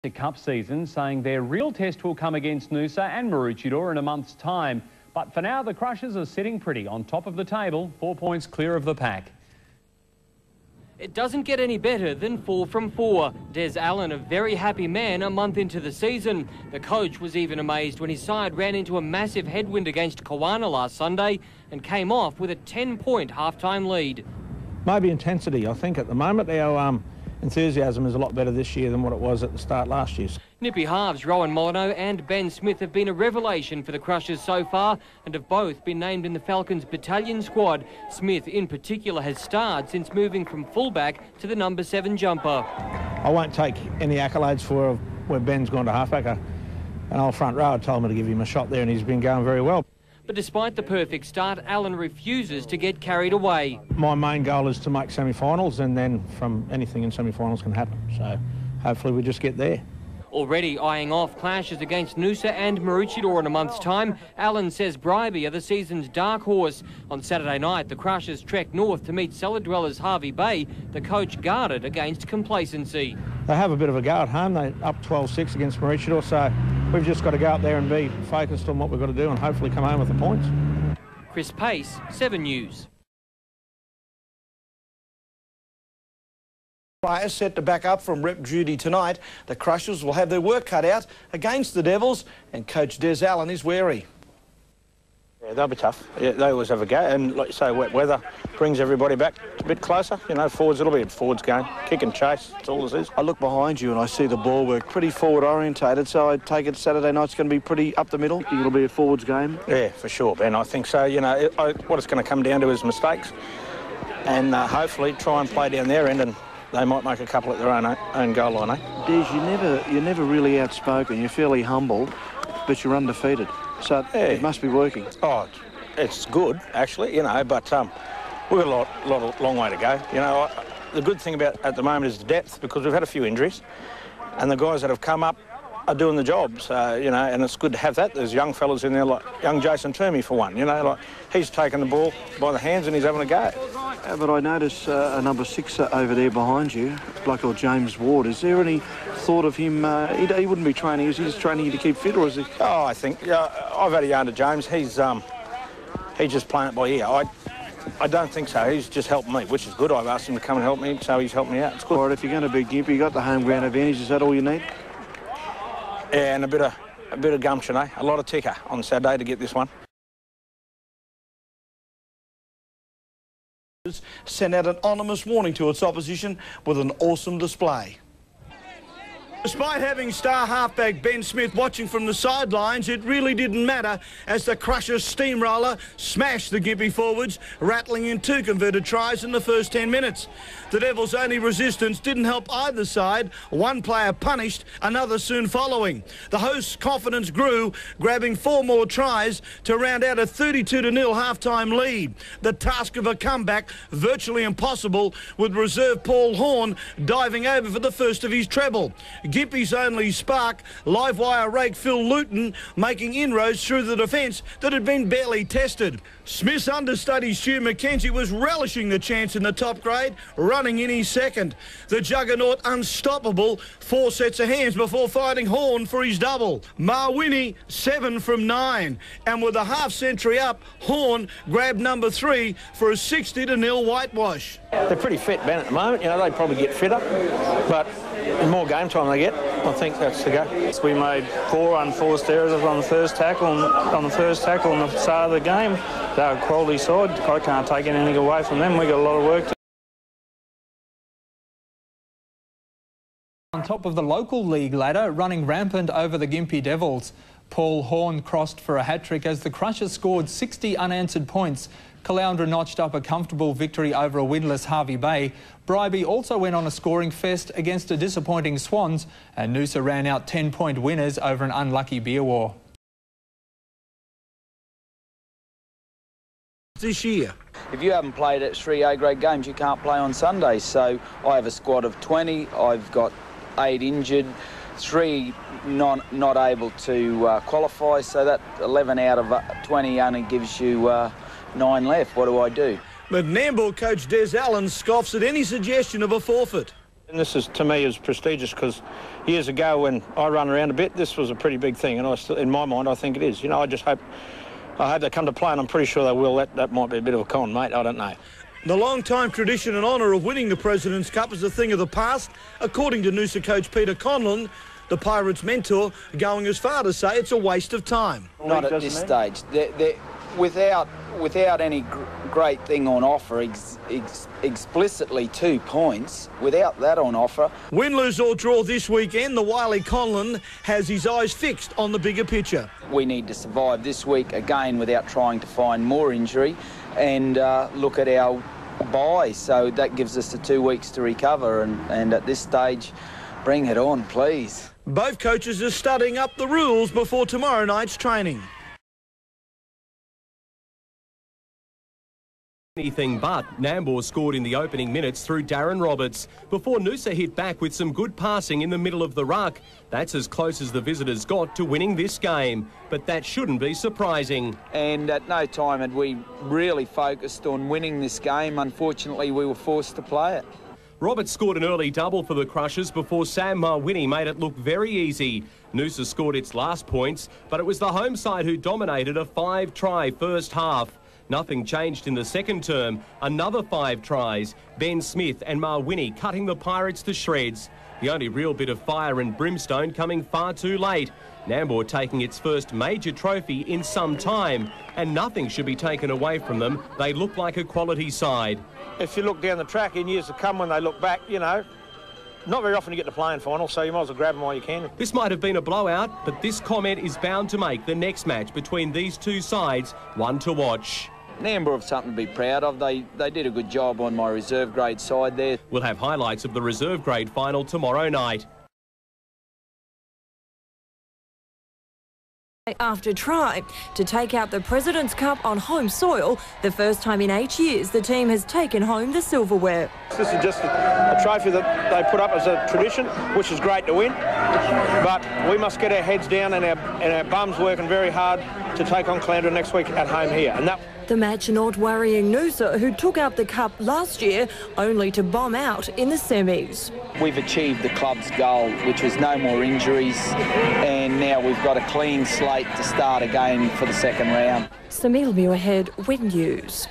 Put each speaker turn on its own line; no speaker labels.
The Cup season, saying their real test will come against Noosa and Maroochydore in a month's time. But for now, the Crushers are sitting pretty on top of the table, 4 points clear of the pack.
It doesn't get any better than 4 from 4. Des Allen, a very happy man a month into the season. The coach was even amazed when his side ran into a massive headwind against Kawana last Sunday and came off with a 10-point half-time lead.
Maybe intensity. I think at the moment our enthusiasm is a lot better this year than what it was at the start last year.
Nippy halves Rowan Molyneux and Ben Smith have been a revelation for the Crushers so far and have both been named in the Falcons battalion squad. Smith in particular has starred since moving from fullback to the number 7 jumper.
I won't take any accolades for where Ben's gone to halfback. An old front rower told me to give him a shot there and he's been going very well.
But despite the perfect start, Allen refuses to get carried away.
My main goal is to make semi-finals, and then from anything in semi-finals can happen. So hopefully we just get there.
Already eyeing off clashes against Noosa and Maroochydore in a month's time, Allen says Bribie are the season's dark horse. On Saturday night, the Crushers trek north to meet cellar dwellers Hervey Bay. The coach guarded against complacency.
They have a bit of a go at home. They're up 12-6 against Maroochydore, so we've just got to go out there and be focused on what we've got to do and hopefully come home with the points.
Chris Pace, 7 News.
Players set to back up from rep duty tonight. The Crushers will have their work cut out against the Devils, and coach Des Allen is wary.
Yeah, they'll be tough. Yeah, they always have a go, and like you say, wet weather brings everybody back a bit closer. You know, forwards, it'll be a forwards game. Kick and chase, that's all this is.
I look behind you and I see the ball work pretty forward orientated, so I take it Saturday night's going to be pretty up the middle. It'll be a forwards game.
Yeah, for sure, Ben. I think so. You know, what it's going to come down to is mistakes, and hopefully try and play down their end, and they might make a couple at their own goal line, eh?
Des, you're never really outspoken. You're fairly humble, but you're undefeated. So yeah, it must be working.
Oh, it's good, actually, you know, but we've got a long way to go. You know, the good thing about at the moment is the depth, because we've had a few injuries, and the guys that have come up are doing the job. So, you know, and it's good to have that. There's young fellas in there, like young Jason Termy, for one. You know, like he's taking the ball by the hands and he's having a go.
But I notice a number 6 over there behind you, like old James Ward. Is there any thought of him? He wouldn't be training. Is he just training you to keep fit, or is he?
Oh, I think I've had a yarn to James. He's just playing it by ear. I don't think so. He's just helping me, which is good. I've asked him to come and help me, so he's helped me out. It's good.
All right, if you're going to be gimpy, you got the home ground advantage. Is that all you need?
Yeah, and a bit of gumption, eh? A lot of ticker on Saturday to get this one.
Sent out an ominous warning to its opposition with an awesome display. Despite having star halfback Ben Smith watching from the sidelines, it really didn't matter as the Crushers steamroller smashed the Gympie forwards, rattling in 2 converted tries in the first 10 minutes. The Devils' only resistance didn't help either side. One player punished, another soon following. The hosts' confidence grew, grabbing 4 more tries to round out a 32-0 half-time lead. The task of a comeback virtually impossible, with reserve Paul Horn diving over for the first of his treble. Gympie's only spark, live wire rake Phil Luton, making inroads through the defence that had been barely tested. Smith's understudy Stu McKenzie was relishing the chance in the top grade, running in his second. The juggernaut unstoppable, 4 sets of hands before finding Horn for his double. Marwini 7 from 9, and with a half century up, Horn grabbed number 3 for a 60-0 whitewash.
They're pretty fit, Ben, at the moment. You know, they probably get fitter, but the more game time they get, I think that's the go.
We made 4 unforced errors on the first tackle and on the start of the game. They're a quality side. I can't take anything away from them. We've got a lot of work to do.
On top of the local league ladder, running rampant over the Gympie Devils. Paul Horn crossed for a hat-trick as the Crushers scored 60 unanswered points. Caloundra notched up a comfortable victory over a winless Hervey Bay. Bribie also went on a scoring fest against a disappointing Swans, and Noosa ran out 10-point winners over an unlucky beer war.
This year,
if you haven't played at 3 A-grade games, you can't play on Sundays. So I have a squad of 20. I've got 8 injured, 3 not able to qualify. So that 11 out of 20 only gives you 9 left. What do I do?
but Nambour coach Des Allen scoffs at any suggestion of a forfeit.
And this is, to me, is prestigious because years ago when I run around a bit, this was a pretty big thing, and I still, in my mind, I think it is. You know, I hope they come to play, and I'm pretty sure they will. That might be a bit of a con, mate. I don't know.
The long-time tradition and honour of winning the President's Cup is a thing of the past, according to Noosa coach Peter Conlon, the Pirates' mentor, going as far to say it's a waste of time.
Not at this stage. Without any great thing on offer, explicitly 2 points, without that on offer.
Win, lose or draw this weekend, the wily Conlon has his eyes fixed on the bigger picture.
We need to survive this week again without trying to find more injury and look at our bye. So that gives us the 2 weeks to recover, and at this stage, bring it on, please.
Both coaches are studying up the rules before tomorrow night's training.
Anything but. Nambour scored in the opening minutes through Darren Roberts before Noosa hit back with some good passing in the middle of the ruck. That's as close as the visitors got to winning this game, but that shouldn't be surprising.
And at no time had we really focused on winning this game. Unfortunately, we were forced to play it.
Roberts scored an early double for the Crushers before Sam Marwini made it look very easy. Noosa scored its last points, but it was the home side who dominated a 5-try first half. Nothing changed in the second term. Another 5 tries. Ben Smith and Marwini cutting the Pirates to shreds. The only real bit of fire and brimstone coming far too late. Nambour taking its first major trophy in some time, and nothing should be taken away from them. They look like a quality side.
If you look down the track in years to come when they look back, you know, not very often you get to playing final, so you might as well grab them while you can.
This might have been a blowout, but this comment is bound to make the next match between these two sides one to watch.
Nambour have something to be proud of. They did a good job on my reserve grade side there.
We'll have highlights of the reserve grade final tomorrow night.
After try to take out the President's Cup on home soil, the first time in 8 years the team has taken home the silverware.
This is just a trophy that they put up as a tradition, which is great to win, but we must get our heads down and our bums working very hard to take on Caloundra next week at home here. And that.
The match not worrying Noosa, who took out the cup last year, only to bomb out in the semis.
We've achieved the club's goal, which was no more injuries, and now we've got a clean slate to start again for the second round.
Samil Muirhead, Win News.